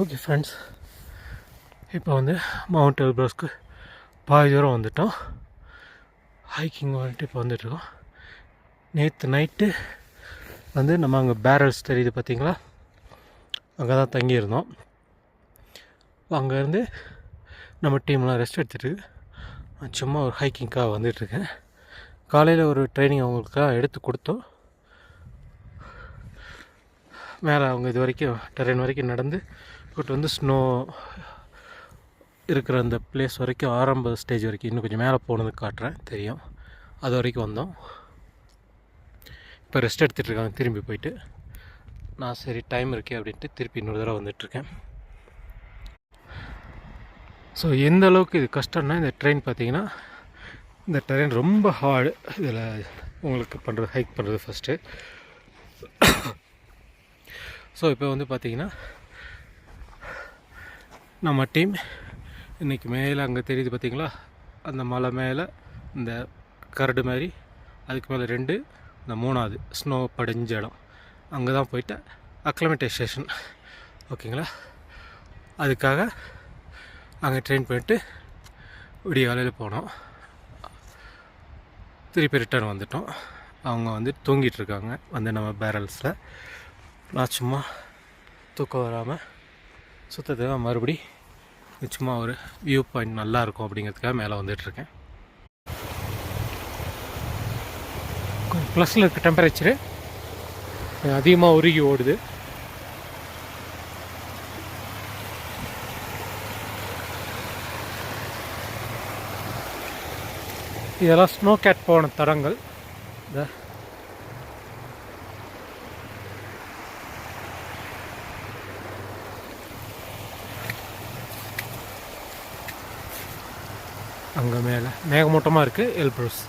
Okay friends, இப்போ வந்து mount எல்ப்ரஸ்க்கு பாதி தூரம் வந்துவிட்டோம். ஹைக்கிங் வந்துட்டு இப்போ வந்துட்டுருக்கோம். நேற்று நைட்டு வந்து நம்ம அங்கே பேரல்ஸ் தெரியுது பார்த்தீங்களா, அங்கே தான் தங்கியிருந்தோம். அங்கேருந்து நம்ம டீம்லாம் ரெஸ்ட் எடுத்துகிட்டு சும்மா ஒரு ஹைக்கிங்காக வந்துட்டுருக்கேன். காலையில் ஒரு ட்ரைனிங் அவங்களுக்காக எடுத்து கொடுத்தோம். மேலே அவங்க இது வரைக்கும் டெரெயின் வரைக்கும் நடந்து கூட்டு வந்து ஸ்னோ இருக்கிற அந்த பிளேஸ் வரைக்கும் ஆரம்ப ஸ்டேஜ் வரைக்கும் இன்னும் கொஞ்சம் மேலே போனதுக்கு காட்டுறேன், தெரியும். அது வரைக்கும் வந்தோம். இப்போ ரெஸ்ட் எடுத்துகிட்ருக்காங்க திரும்பி போயிட்டு. நான் சரி டைம் இருக்கே அப்படின்ட்டு திருப்பி இன்னொரு தடவை வந்துட்டுருக்கேன். ஸோ எந்த அளவுக்கு இது கஷ்டம்னா, இந்த ட்ரெயின் பார்த்திங்கன்னா, இந்த ட்ரெயின் ரொம்ப ஹார்டு. இதில் உங்களுக்கு பண்ணுறது ஹைக் பண்ணுறது ஃபஸ்ட்டு. ஸோ இப்போ வந்து பார்த்திங்கன்னா நம்ம டீம் இன்றைக்கி மேலே அங்கே தெரியுது பார்த்திங்களா, அந்த மலை மேலே இந்த கரடு மாதிரி, அதுக்கு மேலே 2, இந்த 3வது ஸ்னோ படிஞ்ச இடம், அங்கே தான் போயிட்டு அக்ளமேட்டைசேஷன், ஓகேங்களா. அதுக்காக அங்கே ட்ரெயின் பண்ணிட்டு விடிய காலையில் போனோம். திருப்பி ரிட்டர்ன் வந்துட்டோம். அவங்க வந்து தூங்கிட்டுருக்காங்க வந்து நம்ம பேரல்ஸில். நான் சும்மா தூக்கம் வராமல் சுத்தத்துக்காக மறுபடி சும்மா ஒரு வியூ பாயிண்ட் நல்லாயிருக்கும் அப்படிங்கிறதுக்காக மேலே வந்துட்டுருக்கேன். கொஞ்சம் ப்ளஸில் இருக்க டெம்பரேச்சரு அதிகமாக உருகி ஓடுது. இதெல்லாம் ஸ்னோ கேட் போன தடங்கள். அங்கே மேலே மேகமூட்டமாக இருக்குது எல்ப்ரஸ்.